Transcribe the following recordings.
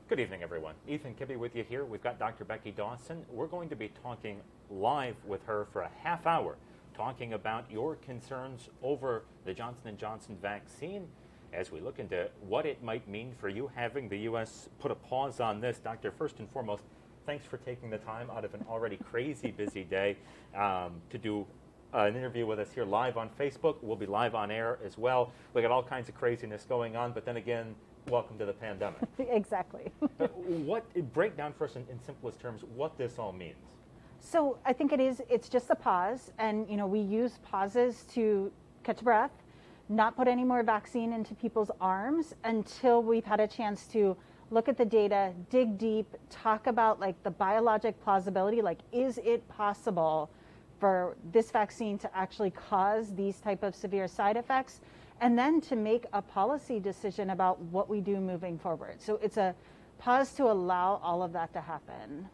Good evening, everyone. Ethan Kibbe with you here. We've got Dr. Becky Dawson. We're going to be talking live with her for a half hour, talking about your concerns over the Johnson & Johnson vaccine as we look into what it might mean for you having the U.S. put a pause on this. Doctor, first and foremost, thanks for taking the time out of an already crazy busy day to do an interview with us here live on Facebook. We'll be live on air as well. We got all kinds of craziness going on, but then again, welcome to the pandemic. Exactly. Break down for us in simplest terms what this all means. So I think it's just a pause, and we use pauses to catch breath, not put any more vaccine into people's arms until we've had a chance to look at the data, dig deep, talk about like the biologic plausibility, like is it possible for this vaccine to actually cause these type of severe side effects, and then to make a policy decision about what we do moving forward. So it's a pause to allow all of that to happen.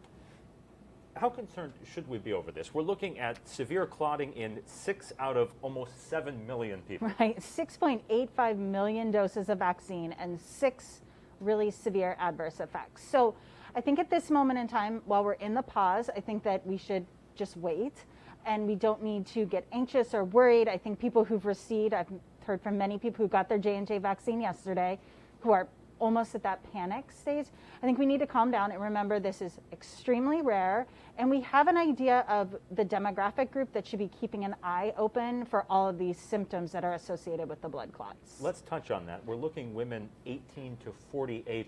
How concerned should we be over this? We're looking at severe clotting in 6 out of almost 7 million people. Right, 6.85 million doses of vaccine and 6 really severe adverse effects. So I think at this moment in time, while we're in the pause, I think that we should just wait, and we don't need to get anxious or worried. I think people who've received, I've heard from many people who got their J&J vaccine yesterday who are almost at that panic stage. I think we need to calm down and remember this is extremely rare, and we have an idea of the demographic group that should be keeping an eye open for all of these symptoms that are associated with the blood clots. Let's touch on that. We're looking women 18 to 48.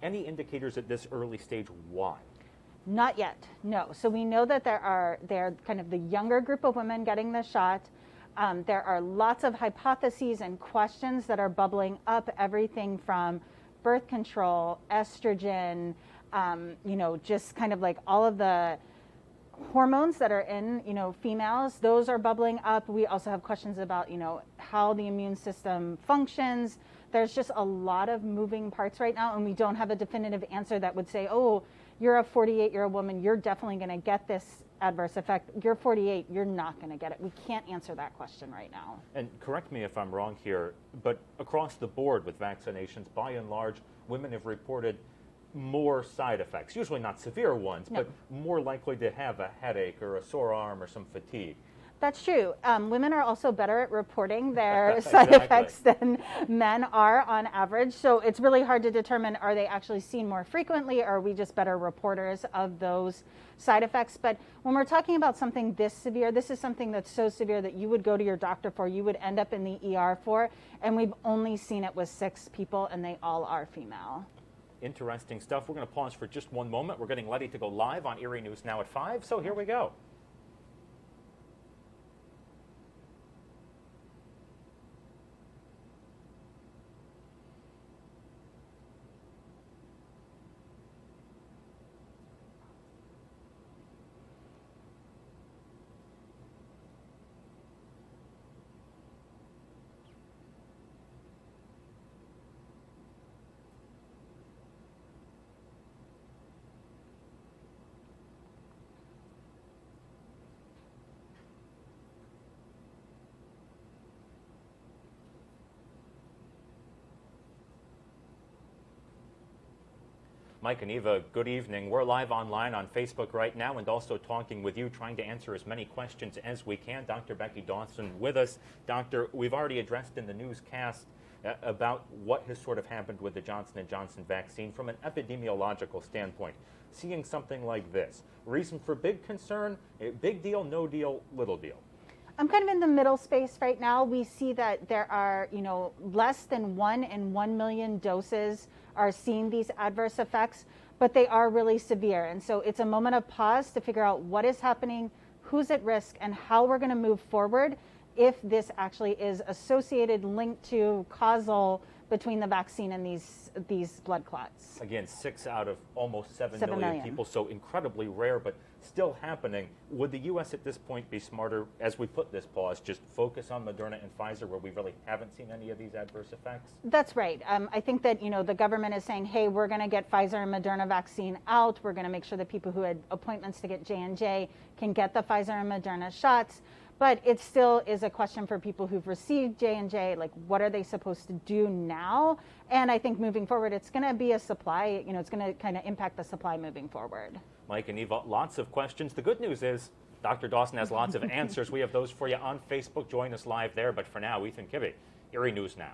Any indicators at this early stage why? Not yet, no. So we know that they're kind of the younger group of women getting the shot. There are lots of hypotheses and questions that are bubbling up, everything from birth control, estrogen, just kind of like all of the hormones that are in, females, those are bubbling up. We also have questions about, how the immune system functions. There's just a lot of moving parts right now, and we don't have a definitive answer that would say, oh, you're a 48-year-old woman, you're definitely going to get this adverse effect. You're 48, you're not going to get it. We can't answer that question right now. And correct me if I'm wrong here, but across the board with vaccinations, by and large, women have reported more side effects, usually not severe ones, but more likely to have a headache or a sore arm or some fatigue. That's true. Women are also better at reporting their side effects than men are on average. So it's really hard to determine, are they actually seen more frequently, or are we just better reporters of those side effects? But when we're talking about something this severe, this is something that's so severe that you would go to your doctor for, you would end up in the ER for, and we've only seen it with 6 people, and they all are female. Interesting stuff. We're going to pause for just one moment. We're getting ready to go live on Eerie News Now at 5, so here we go. Mike and Eva, good evening. We're live online on Facebook right now and also talking with you, trying to answer as many questions as we can. Dr. Becky Dawson with us. Doctor, we've already addressed in the newscast about what has sort of happened with the Johnson & Johnson vaccine from an epidemiological standpoint. Seeing something like this, reason for big concern, big deal, no deal, little deal? I'm kind of in the middle space right now. We see that there are, less than 1 in 1 million doses are seeing these adverse effects, but they are really severe. And so it's a moment of pause to figure out what is happening, who's at risk, and how we're going to move forward if this actually is associated, linked to, causal between the vaccine and these blood clots. Again, 6 out of almost 7 million people, so incredibly rare, but still happening. Would the U.S. at this point be smarter, as we put this pause, just focus on Moderna and Pfizer, where we really haven't seen any of these adverse effects? That's right. I think that, the government is saying, hey, we're going to get Pfizer and Moderna vaccine out. We're going to make sure that people who had appointments to get J&J can get the Pfizer and Moderna shots. But it still is a question for people who've received J&J, like what are they supposed to do now? And I think moving forward, it's going to be a supply, it's going to kind of impact the supply moving forward. Mike and Eva, lots of questions. The good news is Dr. Dawson has lots of answers. We have those for you on Facebook. Join us live there. But for now, Ethan Kibbe, Eerie News Now.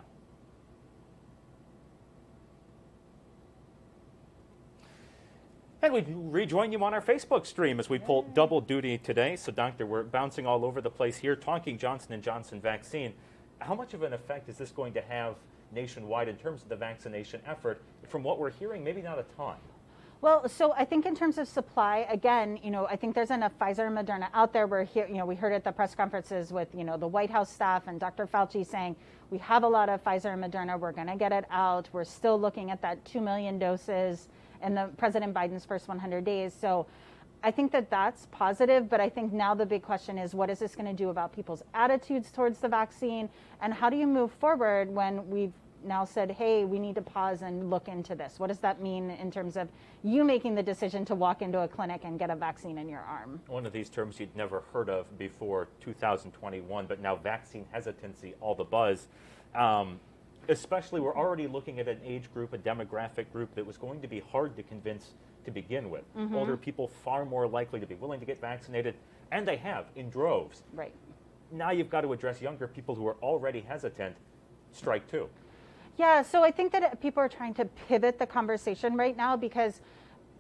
And we rejoin you on our Facebook stream as we pull double duty today. So, Doctor, we're bouncing all over the place here, talking Johnson & Johnson vaccine. How much of an effect is this going to have nationwide in terms of the vaccination effort? From what we're hearing, maybe not a ton. Well, so I think in terms of supply, again, I think there's enough Pfizer and Moderna out there. We're here, we heard at the press conferences with, the White House staff and Dr. Fauci saying, we have a lot of Pfizer and Moderna. We're going to get it out. We're still looking at that 2 million doses in the President Biden's first 100 days. So I think that that's positive, but I think now the big question is, what is this going to do about people's attitudes towards the vaccine? And how do you move forward when we've now said, hey, we need to pause and look into this? What does that mean in terms of you making the decision to walk into a clinic and get a vaccine in your arm? One of these terms you'd never heard of before 2021, but now vaccine hesitancy, all the buzz. Especially, we're already looking at an age group, a demographic group that was going to be hard to convince to begin with. Older people far more likely to be willing to get vaccinated, and they have in droves. Right. Now you've got to address younger people who are already hesitant. Strike two. Yeah, so I think that people are trying to pivot the conversation right now because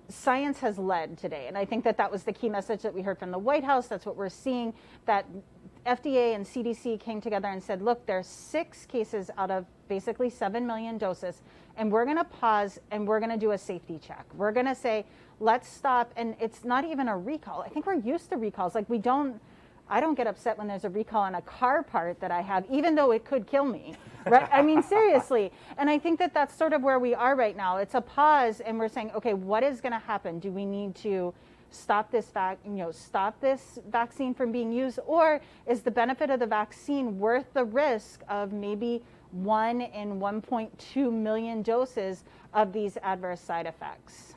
science has led today. And I think that that was the key message that we heard from the White House. That's what we're seeing, that FDA and CDC came together and said, look, there's 6 cases out of basically 7 million doses, and we're going to pause and we're going to do a safety check. We're going to say, let's stop. And it's not even a recall. I think we're used to recalls. Like I don't get upset when there's a recall on a car part that I have, even though it could kill me, right? I mean, seriously. And I think that that's sort of where we are right now. It's a pause, and we're saying, okay, what is going to happen? Do we need to stop this vaccine from being used, or is the benefit of the vaccine worth the risk of maybe 1 in 1.2 million doses of these adverse side effects?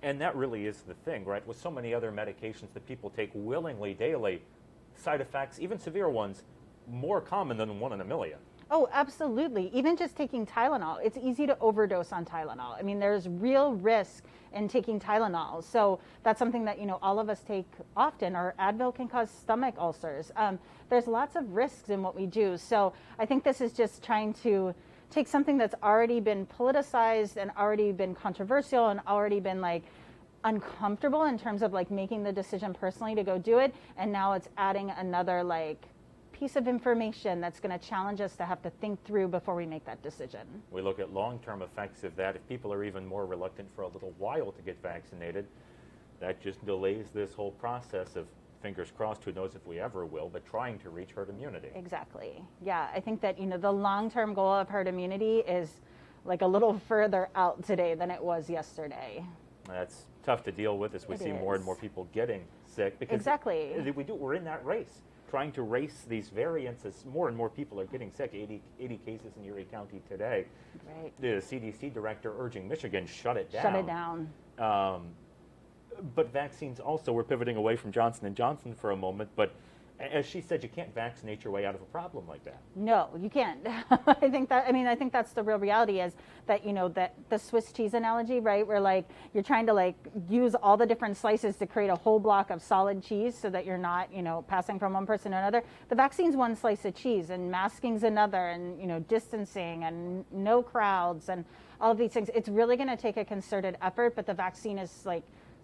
And that really is the thing, right? With so many other medications that people take willingly daily, side effects, even severe ones, more common than 1 in a million. Oh, absolutely. Even just taking Tylenol, it's easy to overdose on Tylenol. I mean, there's real risk in taking Tylenol. So that's something that, all of us take often, or Advil can cause stomach ulcers. There's lots of risks in what we do. So I think this is just trying to take something that's already been politicized and already been controversial and already been uncomfortable in terms of making the decision personally to go do it. And now it's adding another piece of information that's going to challenge us to have to think through before we make that decision. We look at long-term effects of that. If people are even more reluctant for a little while to get vaccinated, that just delays this whole process of, fingers crossed, who knows if we ever will, but trying to reach herd immunity. Exactly. Yeah, I think that, the long-term goal of herd immunity is a little further out today than it was yesterday. That's tough to deal with as we see more and more people getting sick. Because exactly. We're in that race, trying to race these variants as more and more people are getting sick. 80 cases in Erie County today. Right. The CDC director urging Michigan, shut it down. Shut it down. But vaccines also, we're pivoting away from Johnson & Johnson for a moment, but as she said, you can't vaccinate your way out of a problem like that. No, you can't. I think that's the real reality is that, that the Swiss cheese analogy, right? Where you're trying to use all the different slices to create a whole block of solid cheese so that you're not, passing from one person to another. The vaccine's one slice of cheese, and masking's another, and, distancing and no crowds and all of these things. It's really going to take a concerted effort, but the vaccine is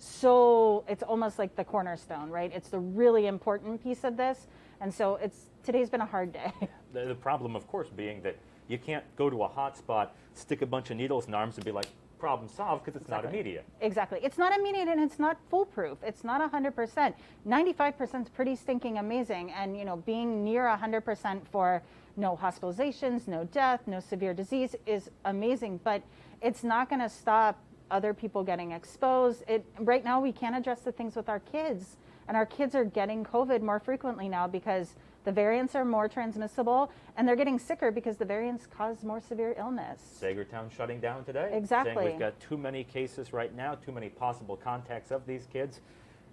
so it's almost like the cornerstone, right? It's the really important piece of this. And so today's been a hard day. The problem, of course, being that you can't go to a hot spot, stick a bunch of needles in arms and be like, problem solved, because it's not immediate. Exactly. It's not immediate, and it's not foolproof. It's not 100%. 95% is pretty stinking amazing. And, being near 100% for no hospitalizations, no death, no severe disease is amazing. But it's not going to stop other people getting exposed. Right now, we can't address the things with our kids, and our kids are getting COVID more frequently now because the variants are more transmissible, and they're getting sicker because the variants cause more severe illness. Sagertown shutting down today. Exactly. Saying we've got too many cases right now, too many possible contacts of these kids.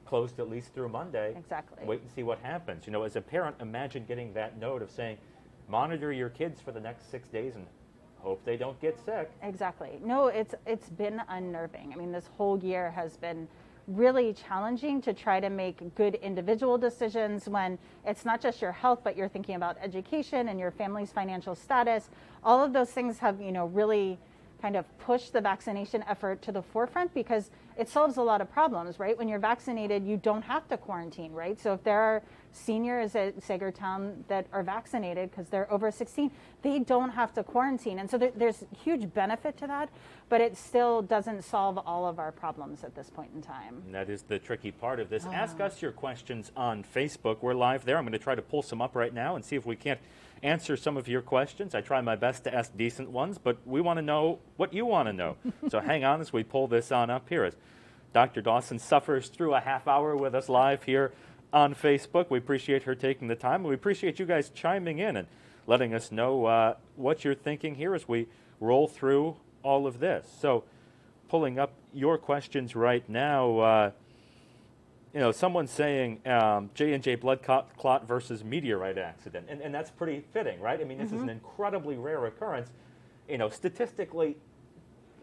closed at least through Monday. Exactly. Wait and see what happens. You know, as a parent, imagine getting that note of saying, monitor your kids for the next 6 days and hope they don't get sick. Exactly. No, it's been unnerving. I mean, this whole year has been really challenging to try to make good individual decisions when it's not just your health, but you're thinking about education and your family's financial status. All of those things have, really kind of pushed the vaccination effort to the forefront because it solves a lot of problems, right? When you're vaccinated, you don't have to quarantine, right? So if there are seniors at Sagertown that are vaccinated because they're over 16, they don't have to quarantine. And so there's huge benefit to that, but it still doesn't solve all of our problems at this point in time. And that is the tricky part of this. Ask us your questions on Facebook. We're live there. I'm going to try to pull some up right now and see if we can't answer some of your questions. I try my best to ask decent ones, but we want to know what you want to know. So hang on as we pull this on up here. As Dr. Dawson suffers through a half hour with us live here on Facebook. We appreciate her taking the time. We appreciate you guys chiming in and letting us know what you're thinking here as we roll through all of this. So pulling up your questions right now, someone's saying J&J blood clot versus meteorite accident. And that's pretty fitting, right? I mean, this is an incredibly rare occurrence. Statistically,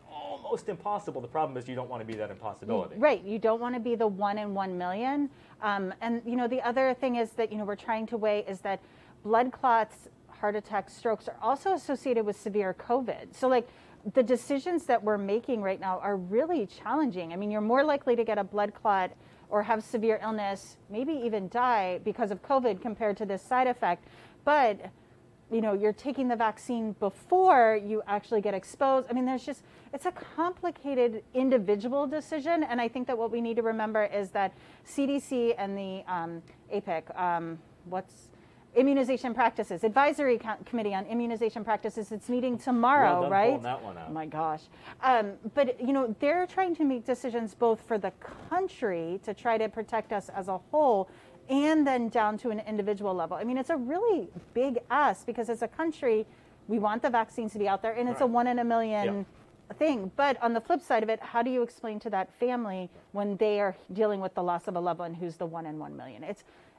almost impossible. The problem is you don't want to be that impossibility. Right. You don't want to be the 1 in 1 million. And, the other thing is that, we're trying to weigh is that blood clots, heart attacks, strokes are also associated with severe COVID. So, the decisions that we're making right now are really challenging. I mean, you're more likely to get a blood clot or have severe illness, maybe even die because of COVID compared to this side effect. But, you're taking the vaccine before you actually get exposed. I mean, it's a complicated individual decision. And I think that what we need to remember is that CDC and the APIC, Immunization Practices, Advisory Committee on Immunization Practices, it's meeting tomorrow, well done right? Pulling that one out. Oh my gosh. But, they're trying to make decisions both for the country to try to protect us as a whole and then down to an individual level. I mean, it's a really big ask because as a country, we want the vaccines to be out there and it's a 1 in a million thing. But on the flip side of it, how do you explain to that family when they are dealing with the loss of a loved one who's the 1 in 1 million?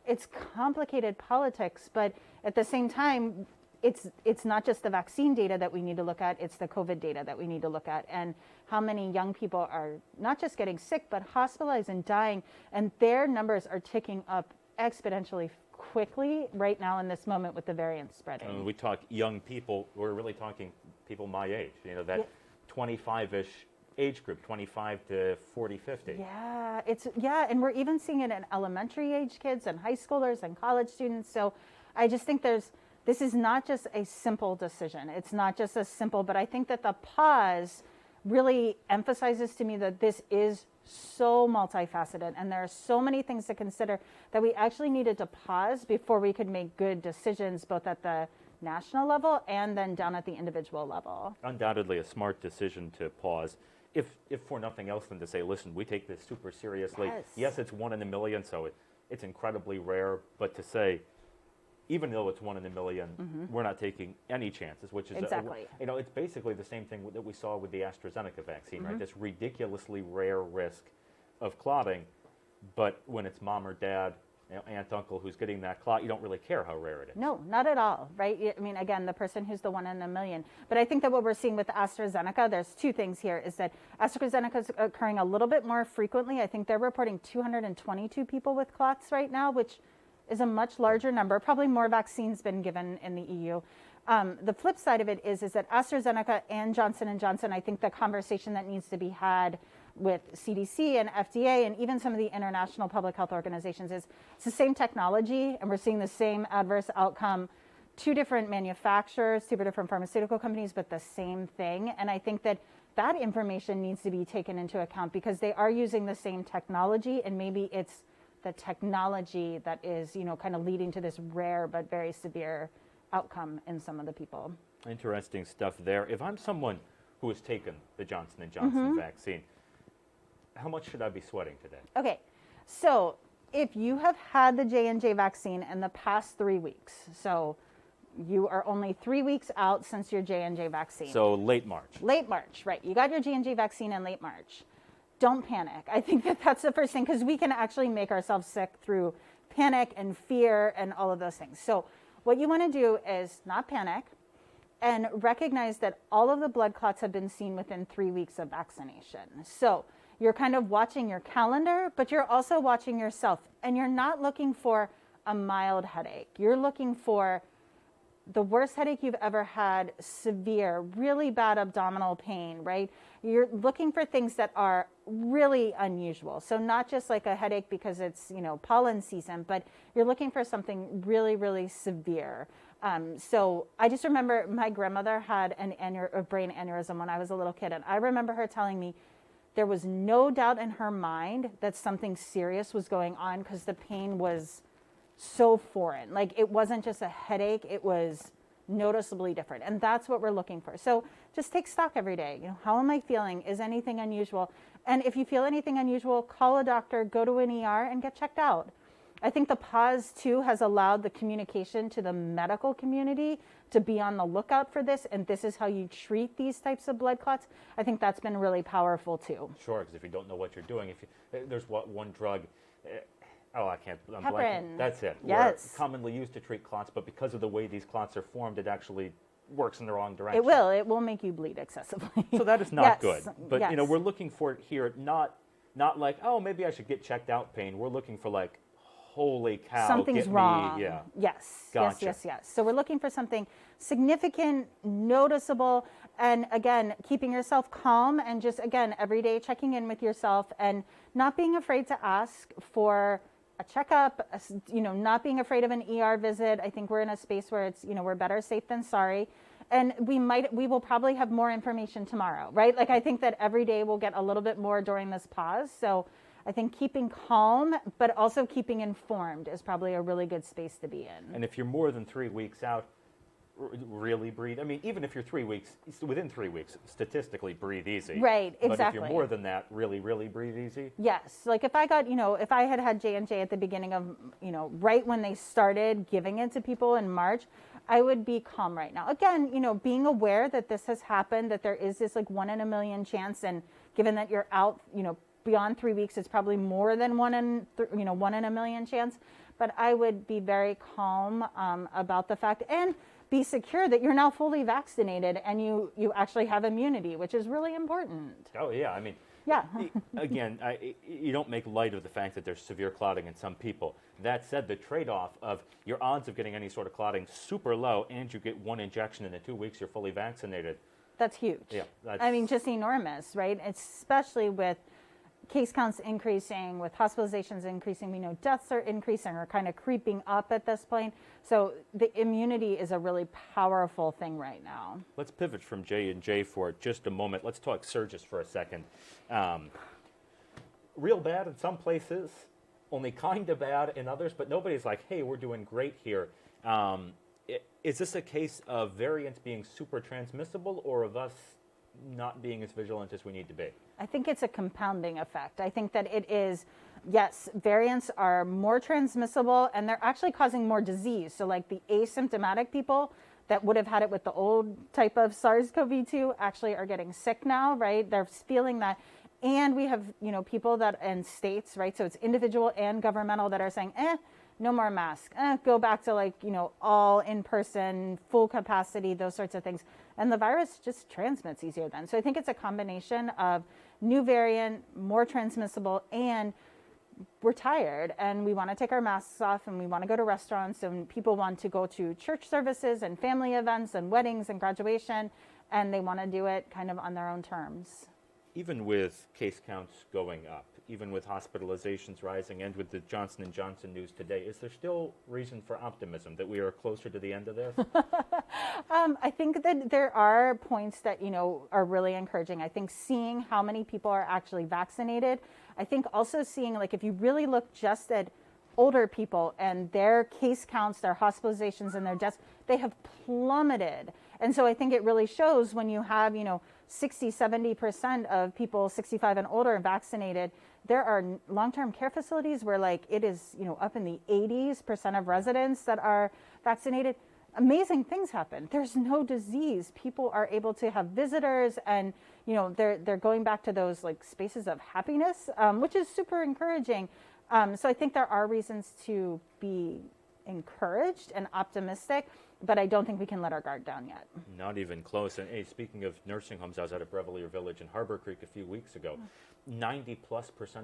It's complicated politics, but at the same time, it's not just the vaccine data that we need to look at, it's the COVID data that we need to look at, and how many young people are not just getting sick, but hospitalized and dying, and their numbers are ticking up exponentially quickly right now in this moment with the variants spreading. When we talk young people, we're really talking people my age, that 25-ish age group, 25 to 40, 50. Yeah, and we're even seeing it in elementary age kids and high schoolers and college students. So I just think this is not just a simple decision. It's not just as simple, but I think that the pause really emphasizes to me that this is so multifaceted and there are so many things to consider that we actually needed to pause before we could make good decisions both at the national level and then down at the individual level. Undoubtedly a smart decision to pause. If for nothing else than to say, listen, we take this super seriously. Yes, it's 1 in a million, so it's incredibly rare, but to say, even though it's 1 in a million, we're not taking any chances, which is, exactly. It's basically the same thing that we saw with the AstraZeneca vaccine, right? This ridiculously rare risk of clotting, but when it's mom or dad, aunt, uncle who's getting that clot, you don't really care how rare it is. No, not at all, right? I mean, again, the person who's the 1 in a million. But I think that what we're seeing with AstraZeneca, there's two things here, is that AstraZeneca is occurring a little bit more frequently. I think they're reporting 222 people with clots right now, which is a much larger number. Probably more vaccines been given in the EU. The flip side of it is that AstraZeneca and Johnson & Johnson, I think the conversation that needs to be had with CDC and FDA and even some of the international public health organizations is it's the same technology and we're seeing the same adverse outcome. 2 different manufacturers, 2 different pharmaceutical companies, but the same thing. And I think that information needs to be taken into account because they are using the same technology and maybe it's the technology that is, kind of leading to this rare but very severe outcome in some of the people. Interesting stuff there. If I'm someone who has taken the Johnson & Johnson vaccine, how much should I be sweating today? Okay, so if you have had the J&J vaccine in the past 3 weeks, so you are only 3 weeks out since your J&J vaccine. So late March. Late March, right. You got your J&J vaccine in late March. don't panic. I think that that's the first thing, because we can actually make ourselves sick through panic and fear and all of those things. So what you want to do is not panic and recognize that all of the blood clots have been seen within 3 weeks of vaccination. So you're kind of watching your calendar, but you're also watching yourself, and you're not looking for a mild headache. You're looking for the worst headache you've ever had, severe, really bad abdominal pain, right? You're looking for things that are really unusual. So not just like a headache because it's, pollen season, but you're looking for something really, really severe. So I just remember my grandmother had a brain aneurysm when I was a little kid. And I remember her telling me there was no doubt in her mind that something serious was going on, because the pain was so foreign. Like, it wasn't just a headache, it was noticeably different. And that's what we're looking for. So just take stock every day. How am I feeling? Is anything unusual? And if you feel anything unusual, call a doctor, go to an ER and get checked out. I think the pause too has allowed the communication to the medical community to be on the lookout for this, and this is how you treat these types of blood clots. I think that's been really powerful too. Sure, because if you don't know what you're doing, there's one drug. I can't. I'm heparin. blanking. That's it. Yes. Commonly used to treat clots, but because of the way these clots are formed, it actually works in the wrong direction. It will. It will make you bleed excessively. So that is not yes. good. But yes. we're looking for it here, not like, oh, maybe I should get checked out pain. We're looking for like, holy cow, something's wrong. Yeah. Yes. Gotcha. Yes. So we're looking for something significant, noticeable, and again, keeping yourself calm, and just again every day checking in with yourself and not being afraid to ask for a checkup, not being afraid of an ER visit. I think we're in a space where it's, we're better safe than sorry. And we will probably have more information tomorrow, right? Like, I think that every day we'll get a little bit more during this pause. So I think keeping calm, but also keeping informed is probably a really good space to be in. And if you're more than 3 weeks out, really breathe. I mean, even if you're 3 weeks, within 3 weeks, statistically breathe easy. Right, exactly. But if you're more than that, really, really breathe easy. Yes. Like if I got, if I had J&J at the beginning of, right when they started giving it to people in March, I would be calm right now. Again, being aware that this has happened, that there is this like 1 in a million chance, and given that you're out, beyond 3 weeks, it's probably more than 1 in a million chance. But I would be very calm about the fact, and be secure that you're now fully vaccinated and you actually have immunity, which is really important. Oh, yeah. I mean, yeah. Again, you don't make light of the fact that there's severe clotting in some people. That said, the trade-off of your odds of getting any sort of clotting super low, and you get 1 injection in the 2 weeks you're fully vaccinated. That's huge. Yeah. Just enormous, right? Especially with case counts increasing, with hospitalizations increasing. We know deaths are increasing or kind of creeping up at this point. So the immunity is a really powerful thing right now. Let's pivot from J&J for just a moment. Let's talk surges for a second. Real bad in some places, only kind of bad in others, but nobody's like, hey, we're doing great here. Is this a case of variants being super transmissible, or of us not being as vigilant as we need to be? I think it's a compounding effect. I think that it is, yes, variants are more transmissible, and they're actually causing more disease. So like the asymptomatic people that would have had it with the old type of SARS-CoV-2 actually are getting sick now, right? They're feeling that. And we have, people that in states, right? So it's individual and governmental that are saying, no more masks, go back to all in person, full capacity, those sorts of things. And the virus just transmits easier then. So I think it's a combination of new variant, more transmissible, and we're tired and we want to take our masks off and we want to go to restaurants and people want to go to church services and family events and weddings and graduation, and they want to do it kind of on their own terms. Even with case counts going up, even with hospitalizations rising, and with the Johnson & Johnson news today, is there still reason for optimism that we are closer to the end of this? I think that there are points that, are really encouraging. I think seeing how many people are actually vaccinated. I think also seeing, if you really look just at older people and their case counts, their hospitalizations and their deaths, they have plummeted. And so I think it really shows when you have, 60, 70% of people 65 and older vaccinated. There are long-term care facilities where it is, up in the 80% of residents that are vaccinated. amazing things happen. There's no disease. People are able to have visitors, and they're going back to those like spaces of happiness, which is super encouraging. So I think there are reasons to be encouraged and optimistic, but I don't think we can let our guard down yet. Not even close. And hey, speaking of nursing homes, I was at a Brevelier Village in Harbor Creek a few weeks ago. 90+%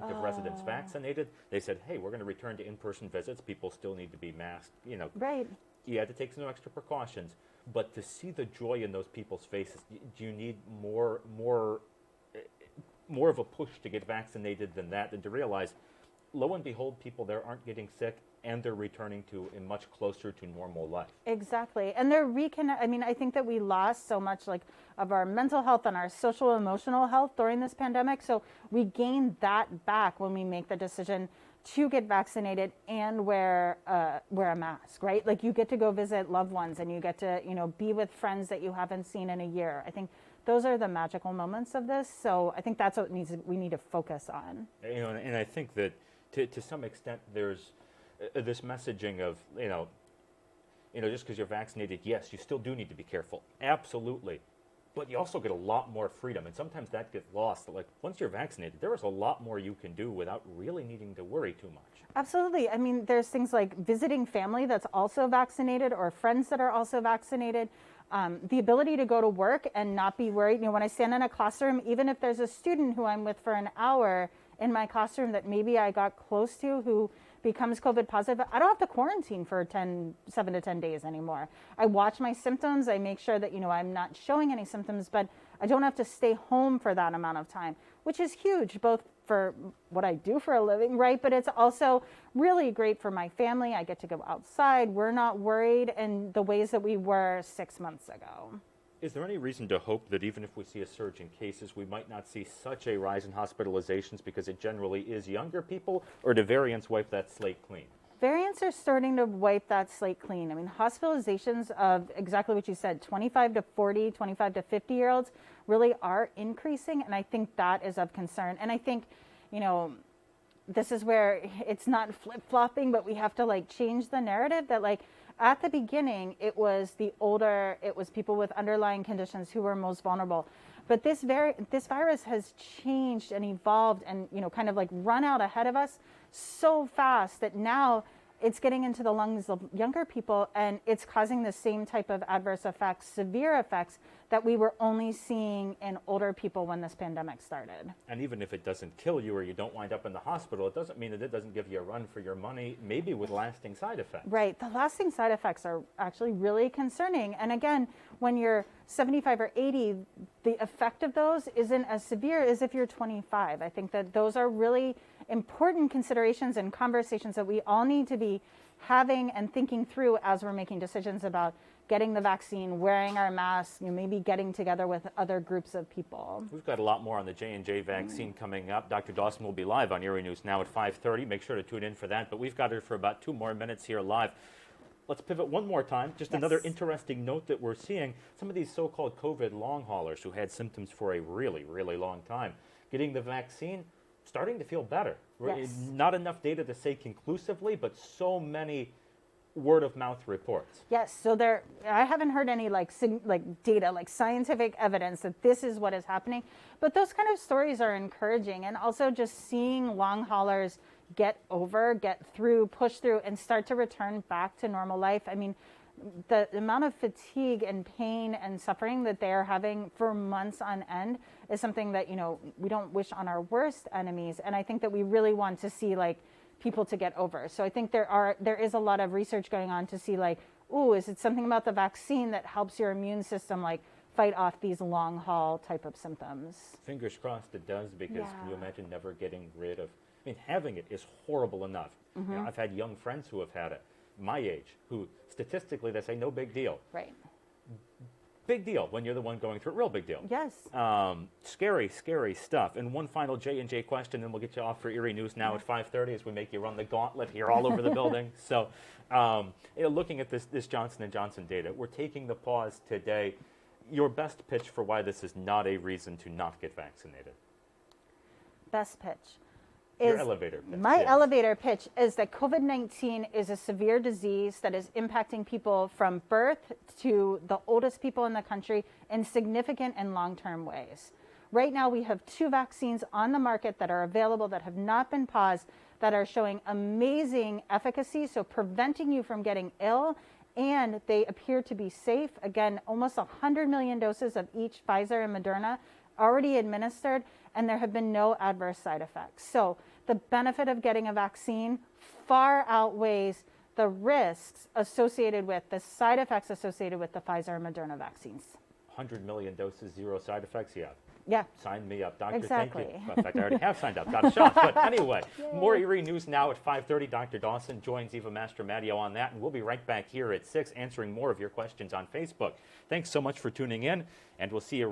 of residents vaccinated. They said, hey, we're going to return to in-person visits. People still need to be masked. Right. You had to take some extra precautions. But to see the joy in those people's faces, do you need more of a push to get vaccinated than that, and to realize, lo and behold, people there aren't getting sick, and they're returning to a much closer to normal life. Exactly. And I think that we lost so much of our mental health and our social emotional health during this pandemic. So we gained that back when we make the decision to get vaccinated and wear a mask, right? Like, you get to go visit loved ones, and you get to, be with friends that you haven't seen in a year. I think those are the magical moments of this. So I think that's what we need to focus on. And I think that to some extent there's this messaging of, just because you're vaccinated, yes, you still do need to be careful. Absolutely. But you also get a lot more freedom, and sometimes that gets lost. Like, once you're vaccinated, there is a lot more you can do without really needing to worry too much. Absolutely. I mean, there's things like visiting family that's also vaccinated, or friends that are also vaccinated. The ability to go to work and not be worried. When I stand in a classroom, even if there's a student who I'm with for an hour in my classroom that maybe I got close to who becomes COVID positive, I don't have to quarantine for 7 to 10 days anymore. I watch my symptoms. I make sure that, I'm not showing any symptoms, but I don't have to stay home for that amount of time, which is huge, both for what I do for a living, right? But it's also really great for my family. I get to go outside. We're not worried in the ways that we were 6 months ago. Is there any reason to hope that even if we see a surge in cases, we might not see such a rise in hospitalizations because it generally is younger people, or do variants wipe that slate clean? Variants are starting to wipe that slate clean. I mean, hospitalizations of exactly what you said, 25 to 40, 25 to 50-year-olds really are increasing, and I think that is of concern. And I think, this is where it's not flip-flopping, but we have to change the narrative that at the beginning, it was people with underlying conditions who were most vulnerable. But this virus has changed and evolved and, kind of run out ahead of us so fast that now it's getting into the lungs of younger people, and it's causing the same type of adverse effects, severe effects, that we were only seeing in older people when this pandemic started. And even if it doesn't kill you or you don't wind up in the hospital, it doesn't mean that it doesn't give you a run for your money, maybe with lasting side effects. Right. The lasting side effects are actually really concerning. And again, when you're 75 or 80, the effect of those isn't as severe as if you're 25. I think that those are really important considerations and conversations that we all need to be having and thinking through as we're making decisions about getting the vaccine, wearing our masks, maybe getting together with other groups of people. We've got a lot more on the J&J vaccine coming up. Dr. Dawson will be live on Eerie News Now at 5:30. Make sure to tune in for that. But we've got her for about 2 more minutes here live. Let's pivot one more time. Just another interesting note that we're seeing. Some of these so-called COVID long haulers who had symptoms for a really, really long time, getting the vaccine, starting to feel better. Yes. Not enough data to say conclusively, but so many word-of-mouth reports. Yes, so I haven't heard any data, scientific evidence that this is what is happening, but those kind of stories are encouraging. And also just seeing long haulers get through, push through, and start to return back to normal life. I mean, the amount of fatigue and pain and suffering that they are having for months on end is something that, we don't wish on our worst enemies. And I think that we really want to see people to get over. So I think there is a lot of research going on to see is it something about the vaccine that helps your immune system fight off these long haul type of symptoms? Fingers crossed it does, because can you imagine never getting rid of, having it is horrible enough. Mm-hmm. I've had young friends who have had it, my age, who statistically they say no big deal. Right. Big deal when you're the one going through it. Real big deal. Yes. Scary, scary stuff. And one final J&J question, then we'll get you off for Eerie News Now at 5:30 as we make you run the gauntlet here all over the building. So, looking at this Johnson & Johnson data, we're taking the pause today. Your best pitch for why this is not a reason to not get vaccinated? Best pitch. Your elevator pitch. My yes. elevator pitch is that COVID-19 is a severe disease that is impacting people from birth to the oldest people in the country in significant and long-term ways. Right now, we have 2 vaccines on the market that are available that have not been paused, that are showing amazing efficacy, so preventing you from getting ill, and they appear to be safe. Again, almost 100 million doses of each Pfizer and Moderna already administered, and there have been no adverse side effects. So the benefit of getting a vaccine far outweighs the risks associated with, the side effects associated with the Pfizer and Moderna vaccines. 100 million doses, 0 side effects. Yeah. Sign me up, doctor. Exactly. Thank you. Well, in fact, I already have signed up. Got a shot. But anyway, more Eerie news now at 5:30. Dr. Dawson joins Eva Mastromatteo on that, and we'll be right back here at 6 answering more of your questions on Facebook. Thanks so much for tuning in, and we'll see you